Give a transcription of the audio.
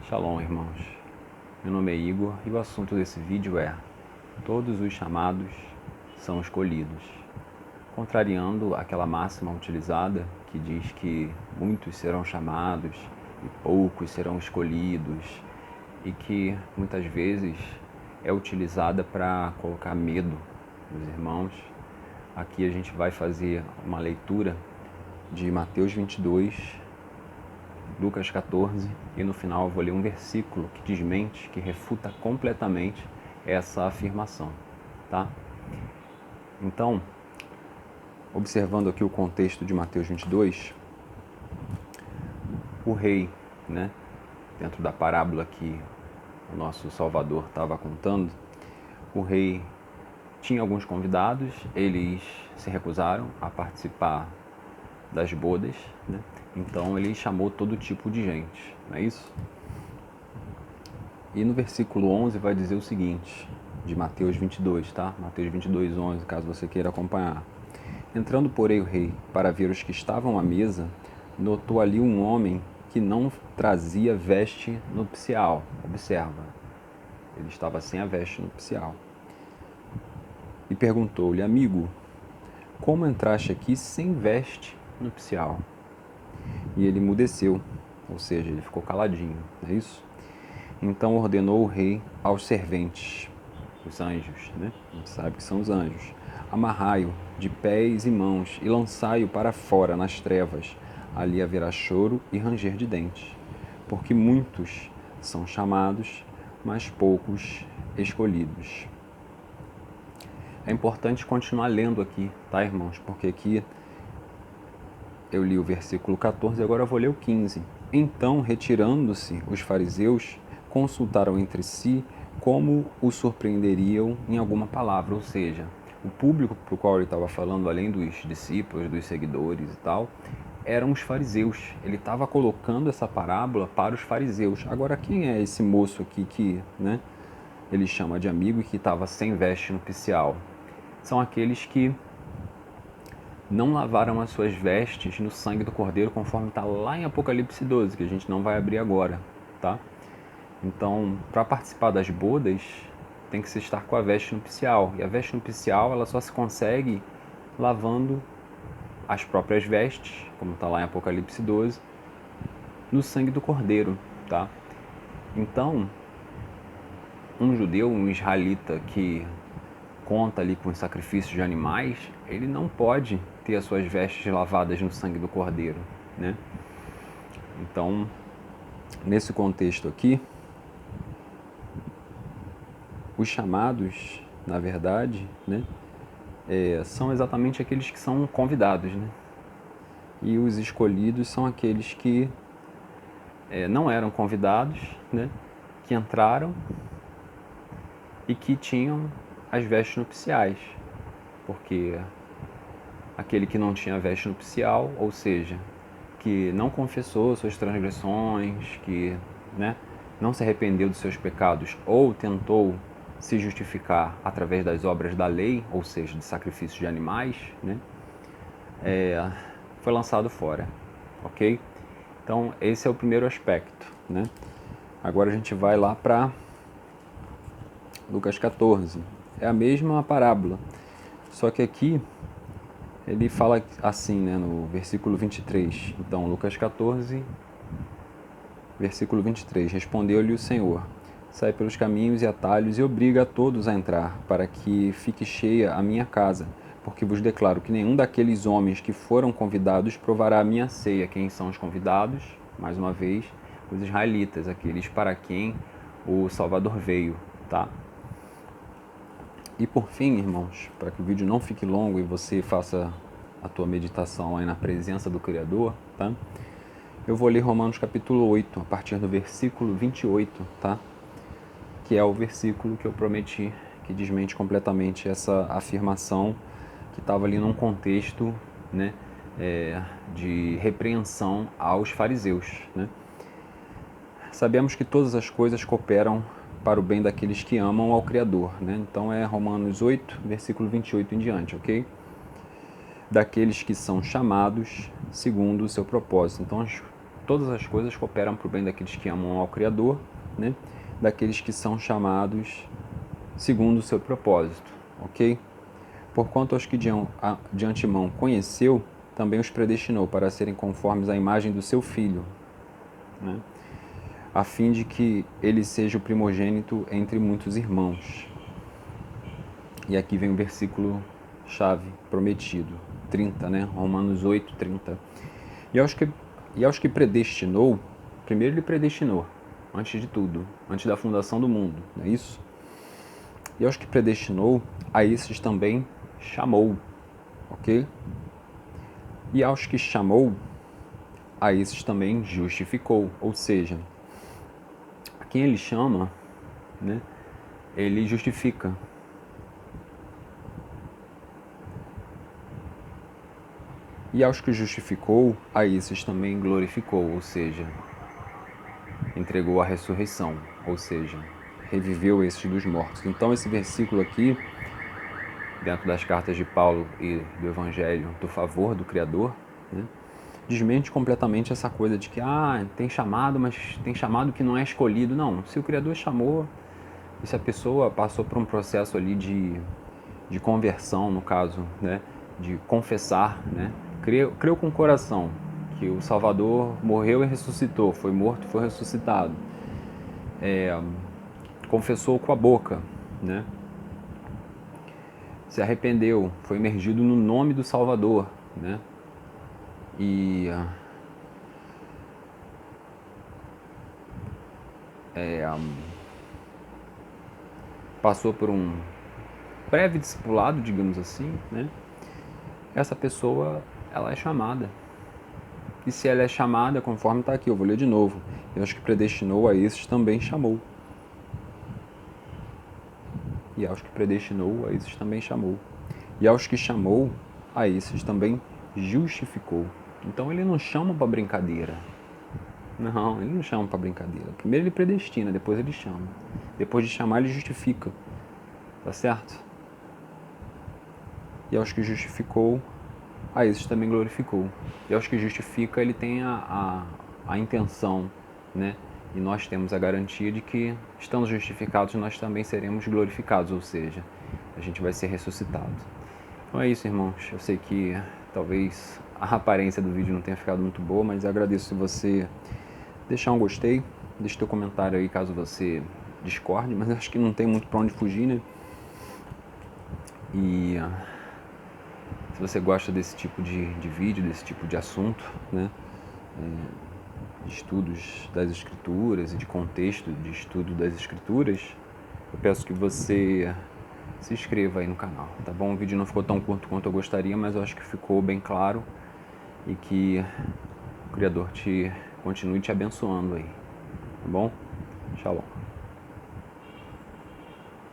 Shalom, irmãos. Meu nome é Igor e o assunto desse vídeo é: todos os chamados são escolhidos. Contrariando aquela máxima utilizada que diz que muitos serão chamados e poucos serão escolhidos, e que muitas vezes é utilizada para colocar medo nos irmãos, aqui a gente vai fazer uma leitura de Mateus 22, Lucas 14, e no final eu vou ler um versículo que desmente, que refuta completamente essa afirmação, tá? Então, observando aqui o contexto de Mateus 22, o rei, né, dentro da parábola que o nosso Salvador estava contando, o rei tinha alguns convidados, eles se recusaram a participar das bodas, né? Então ele chamou todo tipo de gente, não é isso? E no versículo 11 vai dizer o seguinte, de Mateus 22, tá? Mateus 22, 11, caso você queira acompanhar. Entrando, porém, o rei para ver os que estavam à mesa, notou ali um homem que não trazia veste nupcial. Observa, ele estava sem a veste nupcial. E perguntou-lhe: amigo, como entraste aqui sem veste nupcial? E ele emudeceu, ou seja, ele ficou caladinho, não é isso? Então ordenou o rei aos serventes, os anjos, né? A gente sabe que são os anjos. Amarrai-o de pés e mãos e lançai-o para fora nas trevas. Ali haverá choro e ranger de dentes, porque muitos são chamados, mas poucos escolhidos. É importante continuar lendo aqui, tá, irmãos? Porque aqui eu li o versículo 14 e agora eu vou ler o 15. Então, retirando-se os fariseus, consultaram entre si como o surpreenderiam em alguma palavra, ou seja, o público para o qual ele estava falando, além dos discípulos, dos seguidores e tal, eram os fariseus. Ele estava colocando essa parábola para os fariseus. Agora, quem é esse moço aqui que, né, ele chama de amigo e que estava sem veste nupcial? São aqueles que não lavaram as suas vestes no sangue do Cordeiro, conforme está lá em Apocalipse 12, que a gente não vai abrir agora, tá? Então, para participar das bodas, tem que se estar com a veste nupcial. E a veste nupcial, ela só se consegue lavando as próprias vestes, como está lá em Apocalipse 12, no sangue do Cordeiro, tá? Então, um judeu, um israelita que conta ali com os sacrifícios de animais, ele não pode ter as suas vestes lavadas no sangue do Cordeiro, né? Então, nesse contexto aqui, os chamados, na verdade, né, são exatamente aqueles que são convidados, né? E os escolhidos são aqueles que não eram convidados, né, que entraram e que tinham as vestes nupciais, porque aquele que não tinha veste nupcial, ou seja, que não confessou suas transgressões, que, né, não se arrependeu dos seus pecados ou tentou se justificar através das obras da lei, ou seja, de sacrifício de animais, né, foi lançado fora, ok? Então esse é o primeiro aspecto, né? Agora a gente vai lá para Lucas 14. É a mesma parábola, só que aqui ele fala assim, né, no versículo 23. Então, Lucas 14, versículo 23. Respondeu-lhe o Senhor: sai pelos caminhos e atalhos e obriga a todos a entrar, para que fique cheia a minha casa. Porque vos declaro que nenhum daqueles homens que foram convidados provará a minha ceia. Quem são os convidados? Mais uma vez, os israelitas, aqueles para quem o Salvador veio, tá? E por fim, irmãos, para que o vídeo não fique longo e você faça a tua meditação aí na presença do Criador, tá? Eu vou ler Romanos capítulo 8, a partir do versículo 28, tá? Que é o versículo que eu prometi, que desmente completamente essa afirmação que estava ali num contexto, né, de repreensão aos fariseus, né? Sabemos que todas as coisas cooperam para o bem daqueles que amam ao Criador, né? Então é Romanos 8, versículo 28 em diante, ok? Daqueles que são chamados segundo o seu propósito. Então todas as coisas cooperam para o bem daqueles que amam ao Criador, né? Daqueles que são chamados segundo o seu propósito, ok? Porquanto aos que de antemão conheceu, também os predestinou para serem conformes à imagem do seu Filho, né? A fim de que ele seja o primogênito entre muitos irmãos. E aqui vem o versículo chave prometido, 30, né? Romanos 8, 30. E aos que predestinou, primeiro ele predestinou, antes de tudo, antes da fundação do mundo, não é isso? E aos que predestinou, a esses também chamou, ok? E aos que chamou, a esses também justificou, ou seja, a quem ele chama, né, ele justifica. E aos que justificou, a esses também glorificou, ou seja, entregou a ressurreição, ou seja, reviveu esses dos mortos. Então esse versículo aqui, dentro das cartas de Paulo e do Evangelho do favor do Criador, né, desmente completamente essa coisa de que tem chamado, mas tem chamado que não é escolhido. Não, se o Criador chamou, e se a pessoa passou por um processo ali de conversão, no caso, né, de confessar, né, creu com o coração que o Salvador morreu e ressuscitou, foi morto e foi ressuscitado, confessou com a boca, né, se arrependeu, foi imergido no nome do Salvador, né, e passou por um breve discipulado, digamos assim, né, essa pessoa, ela é chamada. E se ela é chamada, conforme está aqui, eu vou ler de novo. E aos que predestinou, a esses também chamou. E aos que predestinou, a esses também chamou. E aos que chamou, a esses também justificou. Então ele não chama para brincadeira. Não, ele não chama para brincadeira. Primeiro ele predestina, depois ele chama. Depois de chamar, ele justifica. Tá certo? E aos que justificou, a esses também glorificou. E aos que justifica, ele tem a intenção, né? E nós temos a garantia de que, estando justificados, nós também seremos glorificados, ou seja, a gente vai ser ressuscitado. Então é isso, irmãos. Eu sei que talvez a aparência do vídeo não tenha ficado muito boa, mas agradeço se você deixar um gostei, deixe teu comentário aí caso você discorde, mas acho que não tem muito para onde fugir, né? E se você gosta desse tipo de vídeo, desse tipo de assunto, né, de estudos das Escrituras e de contexto de estudo das Escrituras, eu peço que você se inscreva aí no canal, tá bom? O vídeo não ficou tão curto quanto eu gostaria, mas eu acho que ficou bem claro e que o Criador continue te abençoando aí, tá bom? Shalom.